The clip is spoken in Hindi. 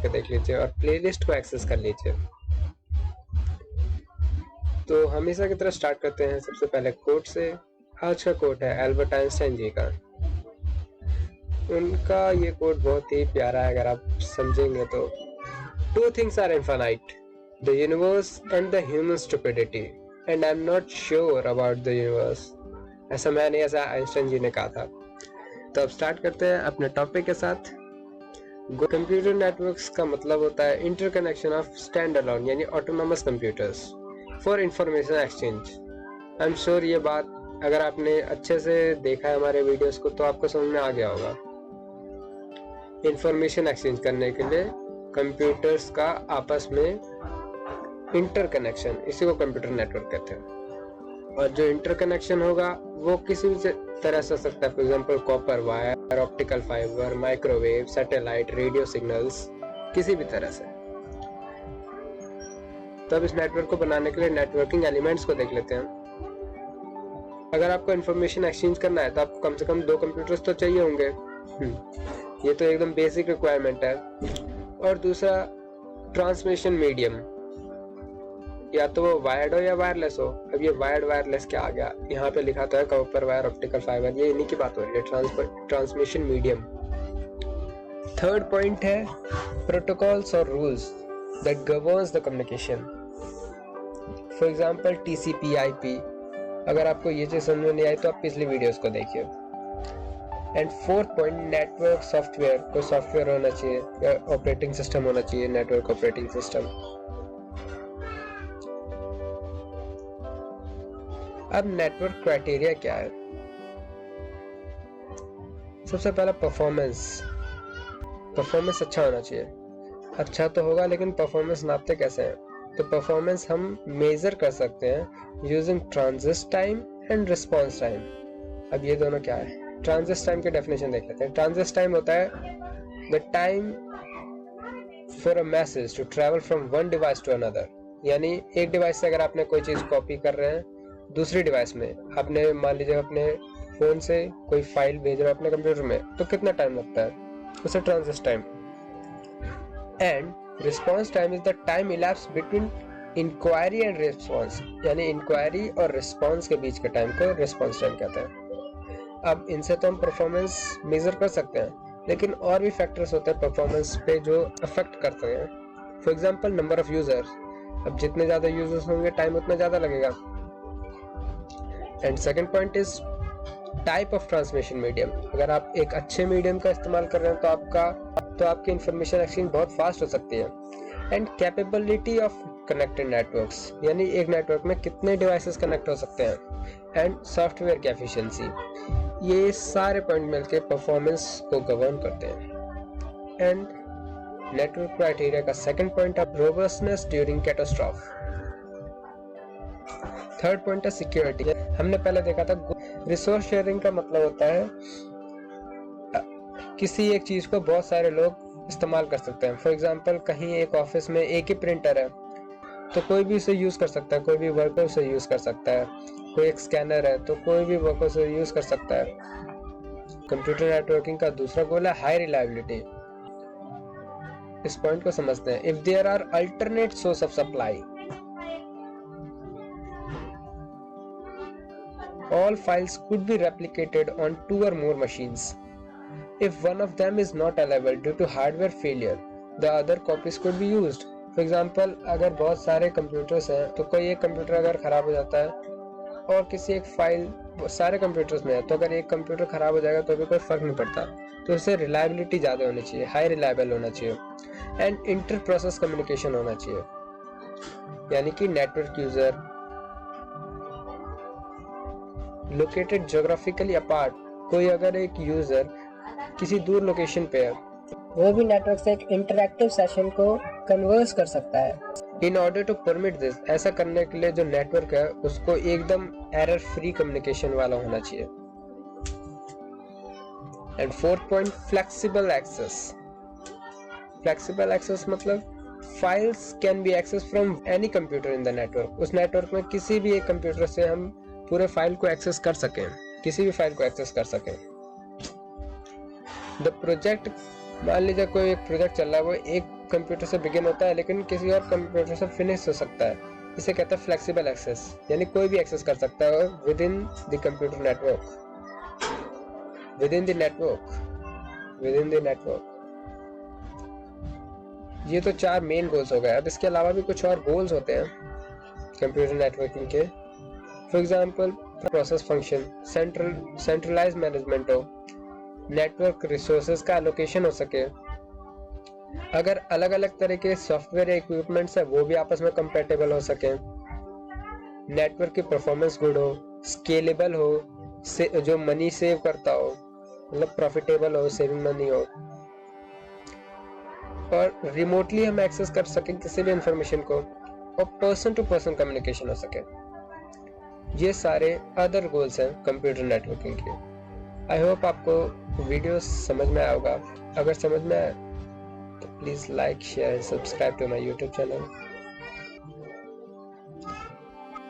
करके देख लीजिए और प्लेलिस्ट को एक्सेस कर लीजिए। तो हमेशा की तरह स्टार्ट करते हैं सबसे पहले कोट से। आज का कोट है एल्बर्ट आइंस्टाइन जी का। उनका ये कोट बहुत ही प्यारा है, अगर आप समझेंगे तो। Two things are infinite, the universe and the human stupidity, and I am not sure about the universe. ऐसा मैं नहीं, ऐसा आइंस्टाइन जी ने कहा था। तो अब स्टार्ट करते हैं अपने टॉपिक के साथ। कंप्यूटर नेटवर्क्स का मतलब होता है इंटरकनेक्शन ऑफ स्टैंड अलोन यानी autonomous computers for information exchange. I am sure ये बात अगर आपने अच्छे से देखा है हमारे वीडियोस को तो आपको समझ में आ गया होगा। इंफॉर्मेशन एक्सचेंज करने के लिए कंप्यूटर्स का आपस में इंटरकनेक्शन, इसी को कंप्यूटर नेटवर्क कहते हैं। और जो इंटरकनेक्शन होगा वो किसी भी तरह से हो सकता है, for example copper wire, optical fibre, microwave, satellite, radio signals, किसी भी तरह से। तो अब इस नेटवर्क को बनाने के लिए नेटवर्किंग एलिमेंट्स को देख लेते हैं। अगर आपको इंफॉर्मेशन एक्सचेंज करना है तो आपको कम से कम 2 कंप्यूटर्स तो चाहिए होंगे। ये तो एकदम बेसिक रिक्वायरमेंट है। और दूसरा ट्रांसमिशन मीडियम, या तो वो वायर्ड हो या वायरलेस हो। अब ये वायर्ड वायरलेस क्या आ गया, यहाँ पे लिखा तो है कॉपर वायर, ऑप्टिकल फाइबर, ये इन्हीं की बात हो रही है, ट्रांसमिशन मीडियम। थर्ड पॉइंट है प्रोटोकॉल्स और rules that governs the communication, for example TCP, IP. अगर आपको ये चीज समझ में नहीं आई तो आप पिछली वीडियोस को देखिए। And fourth point network software, कोई सॉफ्टवेयर होना चाहिए या ऑपरेटिंग सिस्टम होना चाहिए, नेटवर्क ऑपरेटिंग सिस्टम। अब नेटवर्क क्राइटेरिया क्या है? सबसे पहला परफॉर्मेंस अच्छा होना चाहिए। अच्छा तो होगा लेकिन परफॉर्मेंस नापते कैसे हैं? तो परफॉर्मेंस हम मेजर कर सकते हैं using transit time and response time. अब ये दोनों क्या है? ट्रांजिट टाइम की डेफिनेशन देख लेते हैं। ट्रांजिट टाइम होता है the time for a message to travel from one device to another, यानी एक डिवाइस से अगर आपने कोई चीज कॉपी कर रहे हैं दूसरी डिवाइस में, आपने मान लीजिए अपने फोन से कोई फाइल भेज रहे हो अपने कंप्यूटर में, तो कितना टाइम लगता है, उसे transit time. And response time is the time elapsed between inquiry and response, यानी इंक्वायरी और रिस्पांस के बीच के टाइम को रिस्पांस टाइम कहते हैं। अब इनसे तो हम परफॉर्मेंस मेजर कर सकते हैं, लेकिन और भी फैक्टर्स होते हैं परफॉर्मेंस पे जो अफेक्ट करते हैं। For example number of users, अब जितने ज्यादा यूजर्स होंगे टाइम उतना ज्यादा लगेगा। And second point is type of transmission medium. अगर आप एक अच्छे मीडियम का इस्तेमाल कर रहे हैं तो आपकी इंफॉर्मेशन एक्सचेंज बहुत फास्ट हो सकती है। And capability of connected networks, यानी एक नेटवर्क में कितने डिवाइसेस कनेक्ट हो सकते हैं। एंड सॉफ्टवेयर की एफिशिएंसी, ये सारे पॉइंट मिलकर परफॉर्मेंस को गवर्न करते हैं। एंड नेटवर्क क्राइटेरिया का सेकंड पॉइंट है robustness during catastrophe. Third point है सिक्योरिटी। हमने पहले देखा था रिसोर्स शेयरिंग का मतलब होता है किसी एक चीज को बहुत सारे लोग इस्तेमाल कर सकते हैं। फॉर एग्जांपल कहीं एक ऑफिस में एक ही प्रिंटर है तो कोई भी उसे यूज कर सकता है, कोई भी वर्कर उसे यूज कर सकता है। कोई एक स्कैनर है तो कोई भी वर्कर उसे यूज कर सकता है। कंप्यूटर नेटवर्किंग का दूसरा गोल है हाई रिलायबिलिटी। इस पॉइंट को समझते हैं। If there are alternate source of supply, all files could be replicated on 2 or more machines. If one of them is not available due to hardware failure, the other copies could be used. For example, अगर बहुत सारे कंप्यूटर्स हैं तो कोई एक कंप्यूटर अगर खराब हो जाता है और किसी एक फाइल सारे कंप्यूटर्स में है, तो अगर एक कंप्यूटर खराब हो जाएगा तो भी कोई फर्क नहीं पड़ता। तो उससे रिलायबिलिटी ज़्यादा होनी चाहिए, हाई रिलायबल होना चाहिए। एंड इंटर प्रोसेस कम्युनिकेशन होना चाहिए, यानी कि network user located geographically apart, कोई अगर एक यूजर किसी दूर लोकेशन पे है वो भी नेटवर्क से एक इंटरैक्टिव सेशन को कन्वर्स कर सकता है। In order to permit this, ऐसा करने के लिए जो नेटवर्क है उसको एकदम एरर फ्री कम्युनिकेशन वाला होना चाहिए। And fourth point flexible access. Flexible access मतलब files can be access from any computer in the network. उस नेटवर्क में किसी भी एक कंप्यूटर से हम पूरे फाइल को एक्सेस कर सकें, किसी भी फाइल को एक्सेस कर सकें। द प्रोजेक्ट, मान लीजिए कोई एक प्रोजेक्ट चल रहा है, वो एक कंप्यूटर से बिगिन होता है लेकिन किसी और कंप्यूटर से फिनिश हो सकता है। इसे कहते हैं फ्लेक्सिबल एक्सेस, यानी कोई भी एक्सेस कर सकता है with in the computer network, with in the network. ये तो 4 मेन गोल्स हो गए। अब इसके अलावा भी कुछ और गोल्स होते हैं कंप्यूटर नेटवर्किंग के। For example process function, centralise management हो, नेटवर्क रिसोर्सेज का एलोकेशन हो सके, अगर अलग अलग तरह के सॉफ्टवेयर इक्विपमेंट्स है वो भी आपस में कंपैटिबल हो सके, नेटवर्क की परफॉर्मेंस गुड हो, स्केलेबल हो, जो मनी सेव करता हो, मतलब प्रॉफिटेबल हो, सेविंग मनी हो, और रिमोटली हम एक्सेस कर सकें किसी भी इंफॉर्मेशन को, और पर्सन टू पर्सन कम्युनिकेशन हो सके। ये सारे अदर गोल्स हैं कंप्यूटर नेटवर्किंग के। आई होप आपको वीडियो समझ में आया होगा। अगर समझ में आया तो please like, share, subscribe to my YouTube channel.